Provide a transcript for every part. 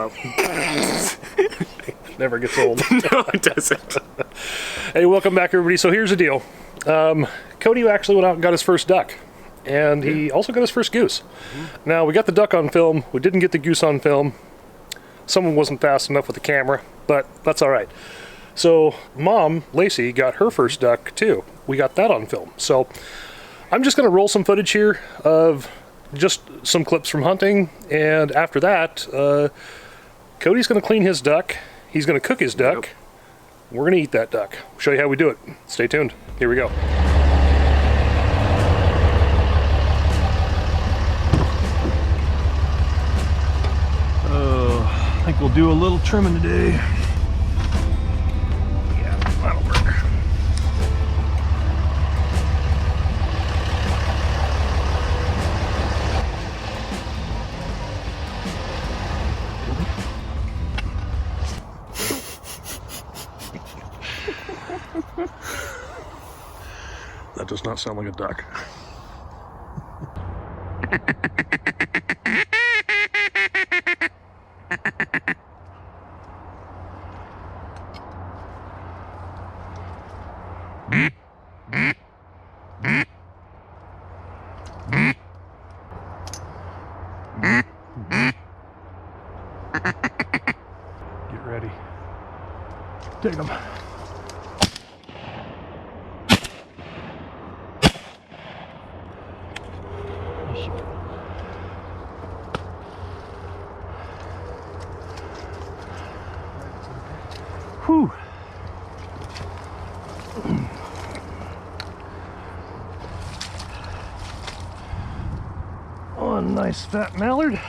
job. Never gets old. No, it doesn't. Hey, welcome back, everybody. So here's the deal. Cody actually went out and got his first duck, and he also got his first goose. Now, we got the duck on film. We didn't get the goose on film. Someone wasn't fast enough with the camera, but that's all right. So Mom, Lacey, got her first duck too. We got that on film. So I'm just going to roll some footage here of just some clips from hunting, and after that, Cody's going to clean his duck. He's going to cook his duck. Yep. We're going to eat that duck. We'll show you how we do it. Stay tuned. Here we go. I think we'll do a little trimming today. Yeah, that'll work. That does not sound like a duck. Get ready. Take them. Whew. Oh, a nice fat mallard.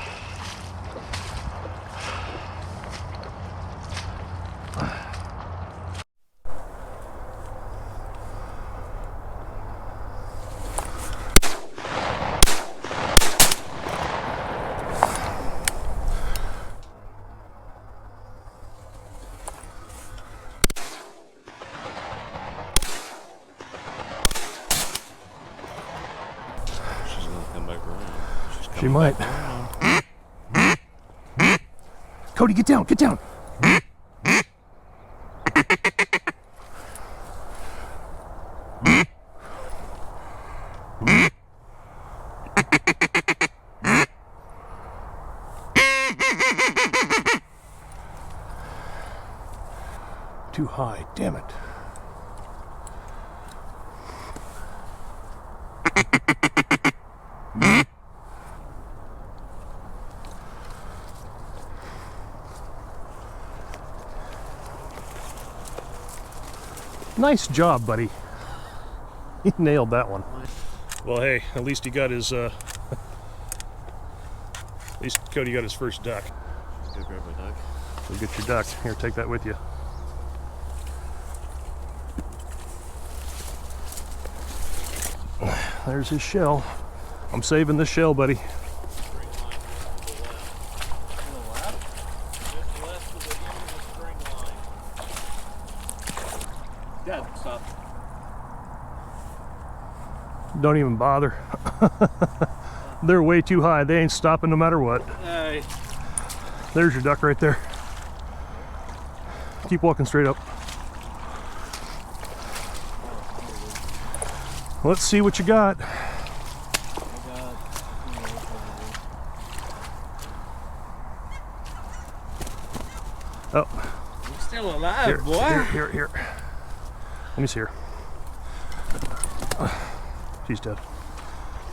She might. Cody, get down, get down. Too high, damn it. Nice job, buddy. He nailed that one. Well, hey, at least he got his, at least Cody got his first duck. Go grab my duck. So get your duck. Here, take that with you. There's his shell. I'm saving this shell, buddy. Stop. Don't even bother. They're way too high. They ain't stopping no matter what. Hey. There's your duck right there. Keep walking straight up. Let's see what you got. Oh. I'm still alive, boy. Here. Let me see her. She's dead.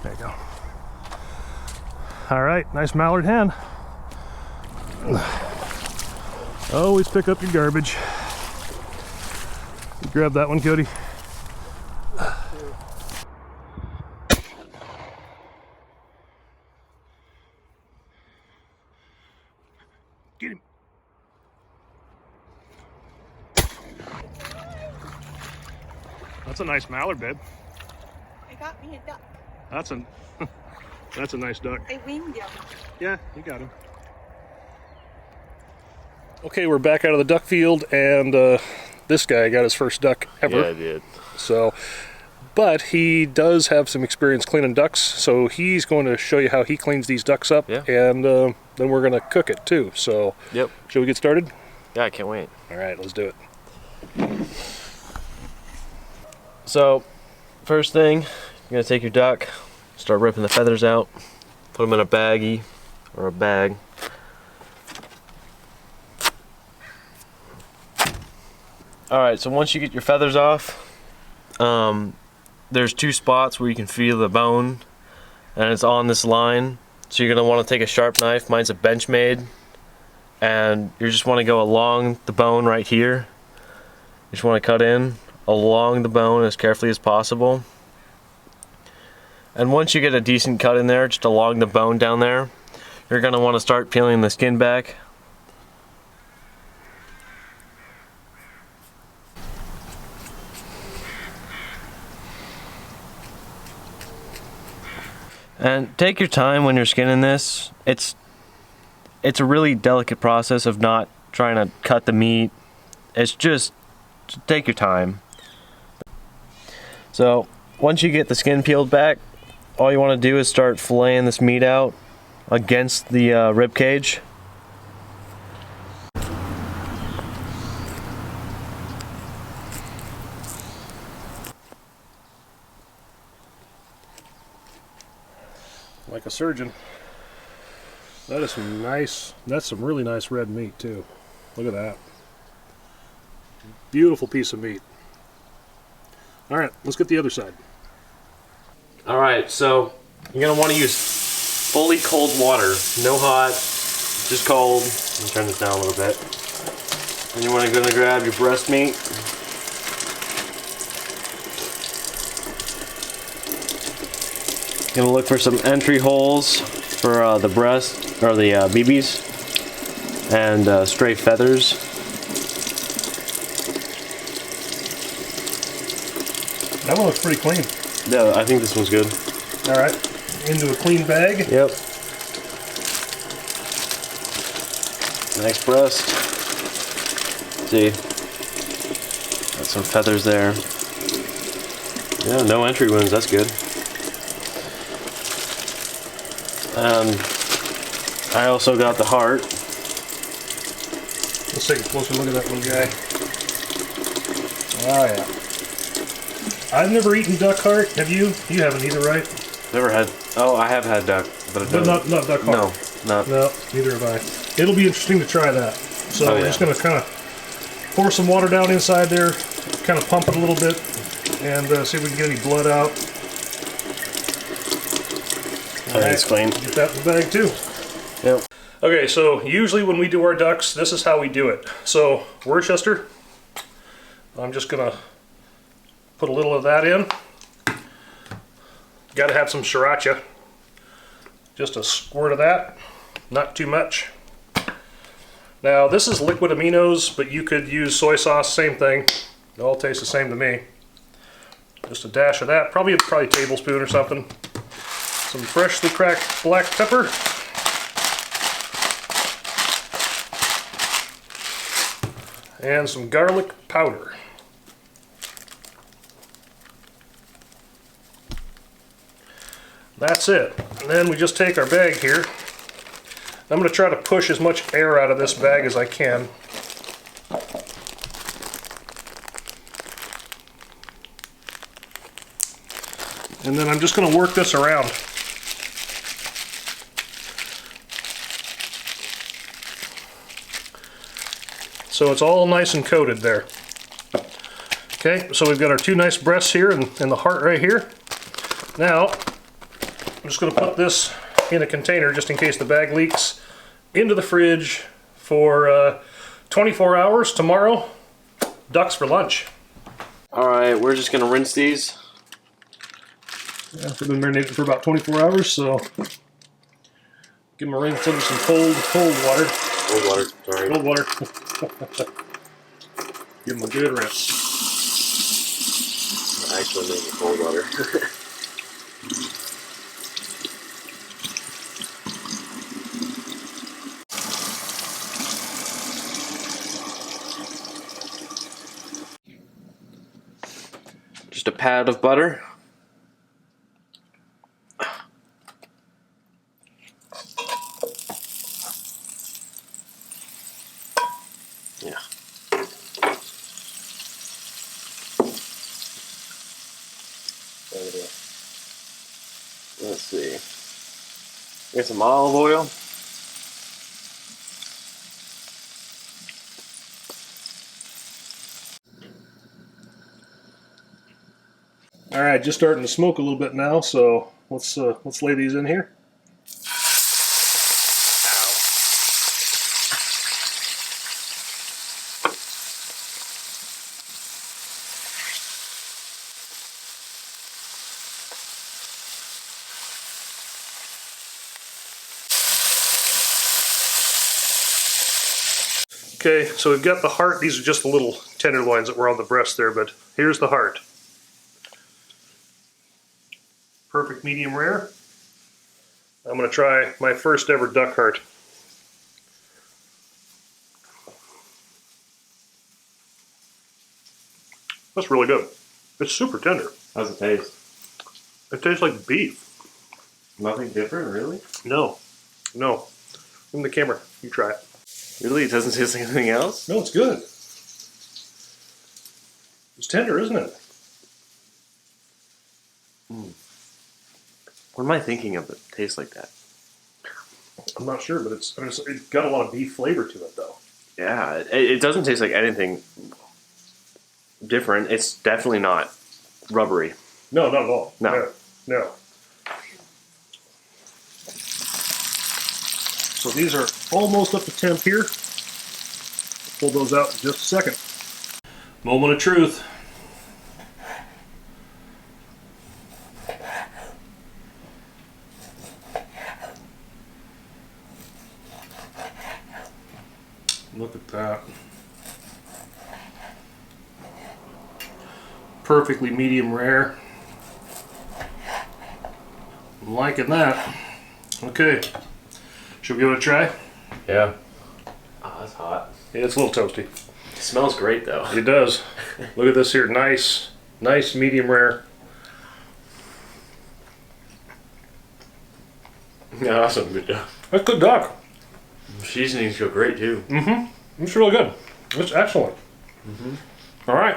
There you go. All right, nice mallard hen. Always pick up your garbage. Grab that one, Cody. Get him. That's a nice mallard, babe. I got me a duck. That's a nice duck. I winged him. Yeah, you got him. Okay, we're back out of the duck field, and this guy got his first duck ever. Yeah, I did. So, but he does have some experience cleaning ducks, so he's going to show you how he cleans these ducks up. Yeah. And then we're gonna cook it too. So, Yep. should we get started? Yeah, I can't wait. All right, let's do it. So, first thing, you're gonna take your duck, start ripping the feathers out, put them in a baggie or a bag. Alright, so once you get your feathers off, there's 2 spots where you can feel the bone, and it's on this line. So you're gonna want to take a sharp knife. Mine's a Benchmade, and you just want to go along the bone right here. You just want to cut in along the bone as carefully as possible. And once you get a decent cut in there, just along the bone down there, you're gonna want to start peeling the skin back. And take your time when you're skinning this. It's a really delicate process of not trying to cut the meat. It's just take your time. So once you get the skin peeled back, all you want to do is start filleting this meat out against the rib cage. Like a surgeon. That is some nice, that's some really nice red meat too. Look at that. Beautiful piece of meat. All right, let's get the other side. All right, so you're gonna want to use fully cold water, no hot, just cold. Let me turn this down a little bit. And you want to gonna grab your breast meat. Gonna look for some entry holes for the breast or the BBs and stray feathers. That one looks pretty clean. Yeah, I think this one's good. All right, into a clean bag. Yep. Nice breast. See, got some feathers there. Yeah, no entry wounds. That's good. I also got the heart. Let's take a closer look at that one guy. Oh yeah. I've never eaten duck heart. Have you? You haven't either, right? Never had. Oh, I have had duck, but it But not duck heart. No, not. No, neither have I. It'll be interesting to try that. So we're just gonna kind of pour some water down inside there, kind of pump it a little bit, and see if we can get any blood out. I think it's clean. Get that in the bag too. Yep. Okay, so usually when we do our ducks, this is how we do it. So Worcester, I'm just gonna put a little of that in. Got to have some sriracha. Just a squirt of that, not too much. Now this is liquid aminos, but you could use soy sauce, same thing. It all tastes the same to me. Just a dash of that, probably a tablespoon or something. Some freshly cracked black pepper. And some garlic powder. That's it. And then we just take our bag here. I'm going to try to push as much air out of this bag as I can. And then I'm just going to work this around. So it's all nice and coated there. Okay, so we've got our 2 nice breasts here and the heart right here. Now, I'm just going to put this in a container just in case the bag leaks, into the fridge for 24 hours. Tomorrow, ducks for lunch. Alright, we're just gonna rinse these. Yeah, they've been marinated for about 24 hours, so give them a rinse under some cold water. Cold water, sorry. Cold water. Give them a good rinse. I actually made it cold water. Just a pat of butter. Yeah. Let's see. Get some olive oil. All right, just starting to smoke a little bit now, so let's lay these in here. Okay, so we've got the heart. These are just the little tenderloins that were on the breast there, but here's the heart. Perfect medium rare. I'm going to try my first ever duck heart. That's really good. It's super tender. How's it taste? It tastes like beef. Nothing different, really? No. No. Give me the camera. You try it. Really? It doesn't taste like anything else? No, it's good. It's tender, isn't it? What am I thinking of that tastes like that? I'm not sure, but it's got a lot of beef flavor to it, though. Yeah, it doesn't taste like anything different. It's definitely not rubbery. No, not at all. No. No. So these are almost up to temp here. Pull those out in just a second. Moment of truth. Look at that. Perfectly medium rare. I'm liking that. Okay. Should we give it a try? Yeah. Oh, that's hot. Yeah, it's a little toasty. It smells great, though. It does. Look at this here. Nice medium rare. Yeah, awesome. Good job. That's good duck. Seasonings go great, too. Mm-hmm. It's really good. It's excellent. All right.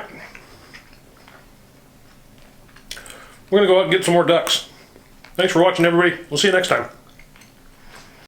We're going to go out and get some more ducks. Thanks for watching, everybody. We'll see you next time.